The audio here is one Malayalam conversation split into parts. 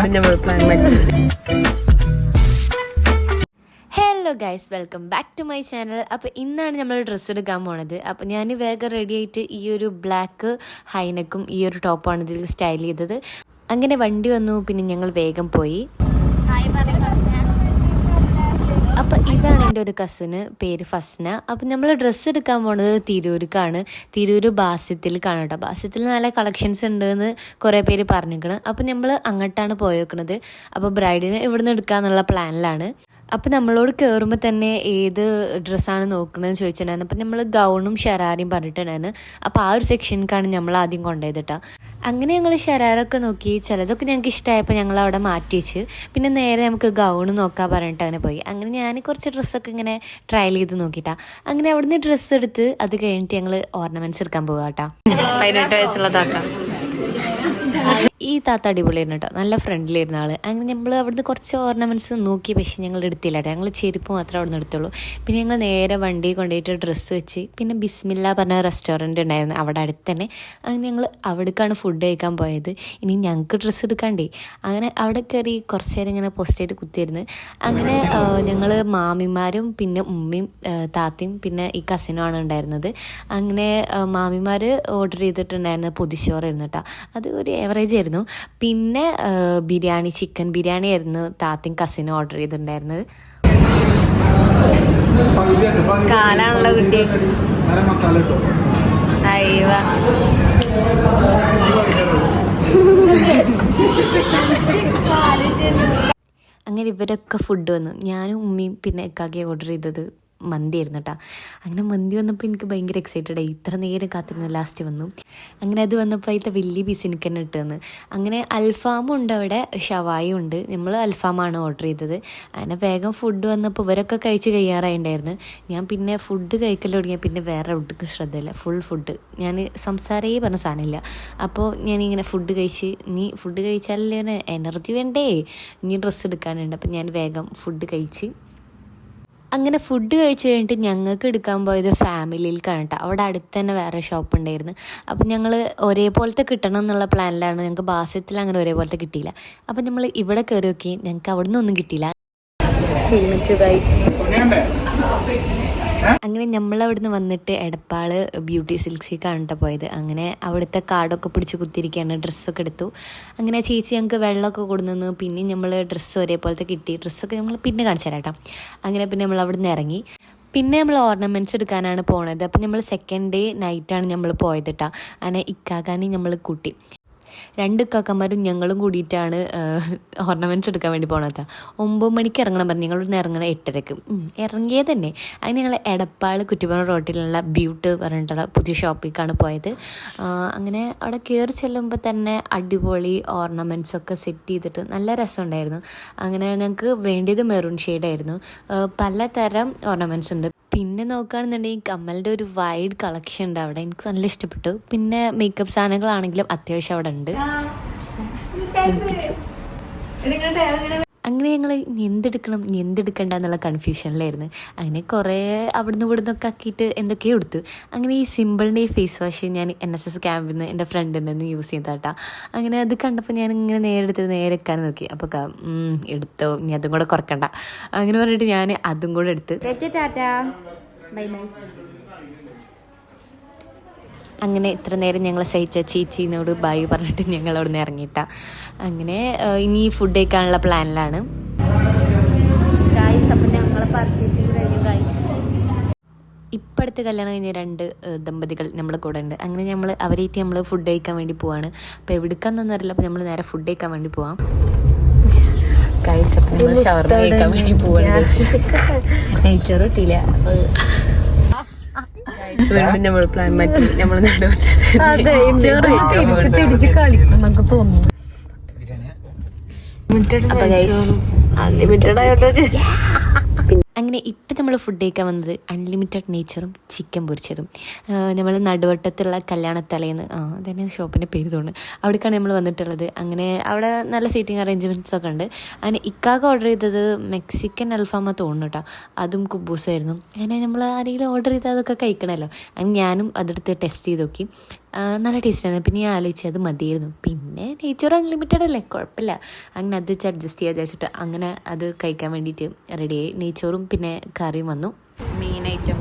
Hello guys, welcome back to my channel. അപ്പോൾ ഇന്നാണ് നമ്മൾ ഡ്രസ്സ് എടുക്കാൻ പോണത്. അപ്പോൾ ഞാൻ വേഗം റെഡി ആയിട്ട് ഈ ഒരു ബ്ലാക്ക് ഹൈനെക്കും ഈ ഒരു ടോപ്പാണ് ഇതിൽ സ്റ്റൈൽ ചെയ്തത്. അങ്ങനെ വണ്ടി വന്നു, പിന്നെ ഞങ്ങൾ വേഗം പോയി. അപ്പോൾ ഇതാണ് എൻ്റെ ഒരു കസിന്, പേര് ഫസ്ന. അപ്പോൾ നമ്മൾ ഡ്രസ്സ് എടുക്കാൻ പോണത് തിരൂർക്കാണ്. തിരൂർ ബാസ്യത്തിൽ കാണട്ടോ. ബാസ്യത്തിൽ നല്ല കളക്ഷൻസ് ഉണ്ടെന്ന് കുറേ പേര് പറഞ്ഞിരിക്കണം. അപ്പോൾ നമ്മൾ അങ്ങോട്ടാണ് പോയേക്കുന്നത്. അപ്പോൾ ബ്രൈഡിന് ഇവിടുന്ന് എടുക്കാന്നുള്ള പ്ലാനിലാണ്. അപ്പോൾ നമ്മളോട് കയറുമ്പോൾ തന്നെ ഏത് ഡ്രസ്സാണ് നോക്കണമെന്ന് ചോദിച്ചിട്ടുണ്ടായിരുന്നു. അപ്പോൾ നമ്മൾ ഗൗണും ഷരാരയും പറഞ്ഞിട്ടുണ്ടായിരുന്നു. അപ്പോൾ ആ ഒരു സെക്ഷനിലേക്കാണ് നമ്മൾ ആദ്യം കൊണ്ടുപോയതിട്ടാ. അങ്ങനെ ഞങ്ങൾ ഷരാറൊക്കെ നോക്കി, ചിലതൊക്കെ ഞങ്ങൾക്ക് ഇഷ്ടമായപ്പോൾ ഞങ്ങൾ അവിടെ മാറ്റി വെച്ച്. പിന്നെ നേരെ നമുക്ക് ഗൗണ് നോക്കാൻ പറഞ്ഞിട്ട് അങ്ങനെ പോയി. അങ്ങനെ ഞാൻ കുറച്ച് ഡ്രസ്സൊക്കെ ഇങ്ങനെ ട്രയൽ ചെയ്ത് നോക്കിയിട്ടാ. അങ്ങനെ അവിടുന്ന് ഡ്രസ്സ് എടുത്ത് അത് കഴിഞ്ഞിട്ട് ഞങ്ങൾ ഓർണമെൻറ്റ്സ് എടുക്കാൻ പോകാം കേട്ടോ. 18 വയസ്സുള്ള താത്ത. ഈ താത്ത അടിപൊളിയായിരുന്നു കേട്ടോ, നല്ല ഫ്രണ്ട്ലി ആയിരുന്ന ആൾ. അങ്ങനെ നമ്മൾ അവിടുന്ന് കുറച്ച് ഓർണമെൻറ്റ്സ് നോക്കി, പക്ഷേ ഞങ്ങൾ എടുത്തില്ല കേട്ടോ. ഞങ്ങൾ ചെരുപ്പ് മാത്രമേ അവിടെ നിന്ന് എടുത്തുള്ളൂ. പിന്നെ ഞങ്ങൾ നേരെ വണ്ടി കൊണ്ടുപോയിട്ട് ഡ്രസ്സ് വെച്ച്, പിന്നെ ബിസ്മില്ല പറഞ്ഞ റെസ്റ്റോറൻറ്റ് ഉണ്ടായിരുന്നു അവിടെ അടുത്ത് തന്നെ. അങ്ങനെ ഞങ്ങൾ അവിടേക്കാണ് ഫുഡ് കഴിക്കാൻ പോയത്. ഇനി ഞങ്ങൾക്ക് ഡ്രസ്സ് എടുക്കാണ്ടേ. അങ്ങനെ അവിടെ കയറി കുറച്ച് നേരം ഇങ്ങനെ പോസ്റ്റായിട്ട് കുത്തിയിരുന്നു. അങ്ങനെ ഞങ്ങൾ മാമിമാരും പിന്നെ ഉമ്മയും താത്തയും പിന്നെ ഈ കസിനുമാണ് ഉണ്ടായിരുന്നത്. അങ്ങനെ മാമിമാർ ഓർഡർ ചെയ്തിട്ടുണ്ടായിരുന്നത് പൊതിച്ചോറായിരുന്നു കേട്ടോ. അത് ഒരു ഏവറേജ് ആയിരുന്നു. പിന്നെ ബിരിയാണി, ചിക്കൻ ബിരിയാണി ആയിരുന്നു താത്തയും കസിനും ഓർഡർ ചെയ്തിട്ടുണ്ടായിരുന്നത്. കാലാണല്ലോ കുട്ടി. അയ്യോ, അങ്ങനെ ഇവരൊക്കെ ഫുഡ് വന്നു. ഞാനും ഉമ്മയും പിന്നെ എക്കാക്കിയാണ് ഓർഡർ ചെയ്തത് മന്തി ആയിരുന്നു കേട്ടോ. അങ്ങനെ മന്തി വന്നപ്പോൾ എനിക്ക് ഭയങ്കര എക്സൈറ്റഡ് ആയി. ഇത്ര നേരം കാത്തിരുന്നു, ലാസ്റ്റ് വന്നു. അങ്ങനെ അത് വന്നപ്പോൾ അതിലത്തെ വലിയ പീസ് എനിക്ക് തന്നെ ഇട്ടുതന്നു. അങ്ങനെ അൽഫാമും ഉണ്ട് അവിടെ, ഷവായും ഉണ്ട്. നമ്മൾ അൽഫാമാണ് ഓർഡർ ചെയ്തത്. അങ്ങനെ വേഗം ഫുഡ് വന്നപ്പോൾ ഇവരൊക്കെ കഴിച്ച് കഴിയാറായിട്ടുണ്ടായിരുന്നു. ഞാൻ പിന്നെ ഫുഡ് കഴിക്കൽ തുടങ്ങിയാൽ പിന്നെ വേറെ ഒട്ടും ശ്രദ്ധയില്ല. ഫുൾ ഫുഡ്, ഞാൻ സംസാരേ പറഞ്ഞ സാധനമില്ല. അപ്പോൾ ഞാനിങ്ങനെ ഫുഡ് കഴിച്ച്, ഇനി ഫുഡ് കഴിച്ചാലേ എനർജി വേണ്ടേ, ഇനി ഡ്രസ്സ് എടുക്കാനുണ്ട്. അപ്പം ഞാൻ വേഗം ഫുഡ് കഴിച്ച്. അങ്ങനെ ഫുഡ് കഴിച്ച് കഴിഞ്ഞിട്ട് ഞങ്ങൾക്ക് എടുക്കാൻ പോയത് ഫാമിലിയിലേക്കാണ് കേട്ടോ. അവിടെ അടുത്ത് തന്നെ വേറെ ഷോപ്പ് ഉണ്ടായിരുന്നു. അപ്പം ഞങ്ങൾ ഒരേപോലത്തെ കിട്ടണം എന്നുള്ള പ്ലാനിലാണ്. ഞങ്ങൾക്ക് ബാസ്യത്തിൽ അങ്ങനെ ഒരേപോലത്തെ കിട്ടിയില്ല. അപ്പം നമ്മൾ ഇവിടെ കയറി നോക്കി, ഞങ്ങൾക്ക് അവിടെ നിന്നൊന്നും കിട്ടിയില്ല. ക്ഷീണിച്ചു ഗൈസ്. അങ്ങനെ നമ്മളവിടുന്ന് വന്നിട്ട് എടപ്പാള് ബ്യൂട്ടി സിൽക്സിലേക്കാണ് കേട്ടോ പോയത്. അങ്ങനെ അവിടുത്തെ കാർഡൊക്കെ പിടിച്ച് കുത്തിയിരിക്കുകയാണ്. ഡ്രസ്സൊക്കെ എടുത്തു. അങ്ങനെ ചേച്ചി ഞങ്ങൾക്ക് വെള്ളമൊക്കെ കൊടുന്നു. പിന്നെ നമ്മൾ ഡ്രസ്സ് ഒരേപോലത്തെ കിട്ടി. ഡ്രസ്സൊക്കെ നമ്മൾ പിന്നെ കാണിച്ചു തരാം കേട്ടോ. അങ്ങനെ പിന്നെ നമ്മൾ അവിടുന്ന് ഇറങ്ങി. പിന്നെ നമ്മൾ ഓർണമെൻറ്റ്സ് എടുക്കാനാണ് പോണത്. അപ്പം നമ്മൾ സെക്കൻഡ് ഡേ നൈറ്റാണ് നമ്മൾ പോയത് കേട്ടോ. അങ്ങനെ ഇക്കാക്കാനെ നമ്മൾ കൂട്ടി. 2 കാക്കന്മാരും ഞങ്ങളും കൂടിയിട്ടാണ് ഓർണമെൻറ്റ്സ് എടുക്കാൻ വേണ്ടി പോണത്. 9 മണിക്ക് ഇറങ്ങണം പറഞ്ഞു. ഞങ്ങളിവിടുന്ന് ഇറങ്ങണം 8:30. ഇറങ്ങിയത് തന്നെ. അതിന് ഞങ്ങൾ എടപ്പാൾ കുറ്റിപ്പുറം റോട്ടിലുള്ള ബ്യൂട്ടി പറഞ്ഞിട്ടുള്ള പുതിയ ഷോപ്പിലേക്കാണ് പോയത്. അങ്ങനെ അവിടെ കയറി ചെല്ലുമ്പോൾ തന്നെ അടിപൊളി ഓർണമെൻറ്റ്സ് ഒക്കെ സെറ്റ് ചെയ്തിട്ട് നല്ല രസമുണ്ടായിരുന്നു. അങ്ങനെ ഞങ്ങൾക്ക് വേണ്ടിയത് മെറൂൺ ഷെയ്ഡായിരുന്നു. പലതരം ഓർണമെൻറ്റ്സ് ഉണ്ട്. പിന്നെ നോക്കുകയാണെന്നുണ്ടെങ്കിൽ കമ്മലിൻ്റെ ഒരു വൈഡ് കളക്ഷൻ ഉണ്ട് അവിടെ. എനിക്ക് നല്ല ഇഷ്ടപ്പെട്ടു. പിന്നെ മേക്കപ്പ് സാധനങ്ങളാണെങ്കിലും അത്യാവശ്യം അവിടെ ഉണ്ട്. അങ്ങനെ ഞങ്ങൾ എന്തെടുക്കണ്ട എന്നുള്ള കൺഫ്യൂഷനിലായിരുന്നു. അങ്ങനെ കുറേ അവിടുന്ന് ഇവിടുന്നൊക്കെ ആക്കിയിട്ട് എന്തൊക്കെയോ എടുത്തു. അങ്ങനെ ഈ സിമ്പിളിൻ്റെ ഈ ഫേസ് വാഷ് ഞാൻ NSS ക്യാമ്പിൽ നിന്ന് എൻ്റെ ഫ്രണ്ടിൽ നിന്ന് യൂസ് ചെയ്താട്ടാ. അങ്ങനെ അത് കണ്ടപ്പോൾ ഞാൻ ഇങ്ങനെ നേരെ വെക്കാൻ നോക്കി. അപ്പോൾ എടുത്തോ, ഇനി അതും കൂടെ കുറക്കണ്ട അങ്ങനെ പറഞ്ഞിട്ട് ഞാൻ അതും കൂടെ എടുത്ത്. അങ്ങനെ ഇത്ര നേരം ഞങ്ങൾ സഹിച്ച ചേച്ചീനോട് ബൈ പറഞ്ഞിട്ട് ഞങ്ങൾ അവിടെ നിന്ന് ഇറങ്ങിയിട്ട. അങ്ങനെ ഇനി ഫുഡ് കഴിക്കാനുള്ള പ്ലാനിലാണ് ഗായ്സ്. അപ്പം ഞങ്ങൾ പർച്ചേസിങ് കഴിഞ്ഞു ഗായ്സ്. ഇപ്പോഴത്തെ കല്യാണം കഴിഞ്ഞ 2 ദമ്പതികൾ നമ്മുടെ കൂടെ ഉണ്ട്. അങ്ങനെ അവരായിട്ട് നമ്മൾ ഫുഡ് കഴിക്കാൻ വേണ്ടി പോവാണ്. അപ്പോൾ എവിടേക്കാന്നൊന്നും അറിയില്ല. അപ്പോൾ നമ്മൾ നേരെ ഫുഡ് കഴിക്കാൻ വേണ്ടി പോവാം ഗായ്സ്. അപ്പം നമ്മൾ ഷവർമ കഴിക്കാൻ വേണ്ടി പോവാണ്. നെയ്ച്ചോറ് കിട്ടിയില്ല. നമ്മൾ പ്ലാൻ മാറ്റി. നമ്മൾ തിരിച്ച് കളിക്കുന്നൊക്കെ തോന്നുന്നു. അൺലിമിറ്റഡ് ആയോട്ടൊക്കെ. അങ്ങനെ ഇപ്പം നമ്മൾ ഫുഡ് കഴിക്കാൻ വന്നത് അൺലിമിറ്റഡ് നെയ്ച്ചറും ചിക്കൻ പൊരിച്ചതും. നമ്മൾ നടുവട്ടത്തുള്ള കല്യാണത്തലേന്ന് അതന്നെ ഷോപ്പിൻ്റെ പേര് തോന്നുന്നു. അവിടേക്കാണ് നമ്മൾ വന്നിട്ടുള്ളത്. അങ്ങനെ അവിടെ നല്ല സീറ്റിംഗ് അറേഞ്ച്മെൻറ്റ്സ് ഒക്കെ ഉണ്ട്. അങ്ങനെ ഇക്കാക്ക് ഓർഡർ ചെയ്തത് മെക്സിക്കൻ അൽഫാമ തോന്നുന്നു കേട്ടോ. അതും കുബൂസായിരുന്നു. അങ്ങനെ നമ്മൾ ആരെങ്കിലും ഓർഡർ ചെയ്താൽ അതൊക്കെ കഴിക്കണമല്ലോ. അങ്ങനെ ഞാനും അതെടുത്ത് ടെസ്റ്റ് ചെയ്ത് നോക്കി. നല്ല ടേസ്റ്റാണ്. പിന്നെ ഞാൻ ആലോചിച്ചത് അത് മതിയായിരുന്നു. പിന്നെ നെയ്ച്ചോറ് അൺലിമിറ്റഡ് അല്ലേ, കുഴപ്പമില്ല. അങ്ങനെ അത് വെച്ച് അഡ്ജസ്റ്റ് ചെയ്യാൻ വെച്ചിട്ട് അങ്ങനെ അത് കഴിക്കാൻ വേണ്ടിയിട്ട് റെഡിയായി. നെയ്ച്ചോറും പിന്നെ കറിയും വന്നു. മെയിൻ ഐറ്റം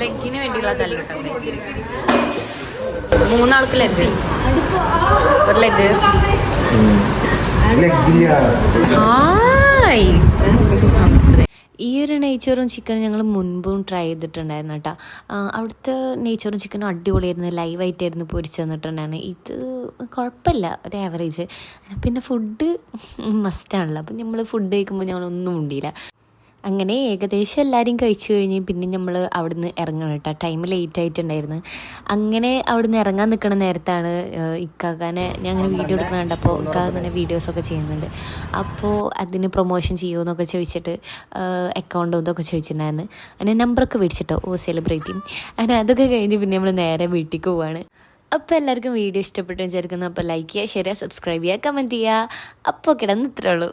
ലെഗിന് വേണ്ടിയുള്ള കല്ലുട്ടോ. 3 ആൾക്ക് ലെഗ്, ഒരു ലെഗ്. ഈ ഒരു നെയ്ച്ചോറും ചിക്കനും ഞങ്ങൾ മുൻപും ട്രൈ ചെയ്തിട്ടുണ്ടായിരുന്നു കേട്ടോ. അവിടുത്തെ നെയ്ച്ചോറും ചിക്കനും അടിപൊളിയായിരുന്നു, ലൈവായിട്ടായിരുന്നു പൊരിച്ച് തന്നിട്ടുണ്ടായിരുന്നു. ഇത് കുഴപ്പമില്ല, ഒരു ആവറേജ്. പിന്നെ ഫുഡ് മസ്റ്റാണല്ലോ, അപ്പം നമ്മൾ ഫുഡ് കഴിക്കുമ്പോൾ ഞങ്ങളൊന്നും ഉണ്ടില്ല. അങ്ങനെ ഏകദേശം എല്ലാവരും കഴിച്ചു കഴിഞ്ഞ് പിന്നെ നമ്മൾ അവിടുന്ന് ഇറങ്ങണം കേട്ടോ. ടൈം ലേറ്റ് ആയിട്ടുണ്ടായിരുന്നു. അങ്ങനെ അവിടുന്ന് ഇറങ്ങാൻ നിൽക്കുന്ന നേരത്താണ് ഇക്കാക്കാനെ ഞാൻ അങ്ങനെ വീഡിയോ എടുക്കുന്ന കണ്ടപ്പോൾ ഇക്കാക്ക അങ്ങനെ വീഡിയോസൊക്കെ ചെയ്യുന്നുണ്ട്. അപ്പോൾ അതിന് പ്രൊമോഷൻ ചെയ്യുമെന്നൊക്കെ ചോദിച്ചിട്ട് അക്കൗണ്ടോ ഇതൊക്കെ ചോദിച്ചിട്ടുണ്ടായിരുന്നു. അങ്ങനെ നമ്പറൊക്കെ മേടിച്ചിട്ടോ, സെലിബ്രേറ്റിംഗ്. അങ്ങനെ അതൊക്കെ കഴിഞ്ഞ് പിന്നെ നമ്മൾ നേരെ വീട്ടിലേക്ക് പോവാണ്. അപ്പോൾ എല്ലാവർക്കും വീഡിയോ ഇഷ്ടപ്പെട്ടു വിചാരിക്കുന്നു. അപ്പോൾ ലൈക്ക് ചെയ്യുക, ഷെയർ ചെയ്യുക, സബ്സ്ക്രൈബ് ചെയ്യുക, കമൻറ്റ് ചെയ്യുക. അപ്പോൾ കിടന്ന് ഇത്രേ ഉള്ളൂ.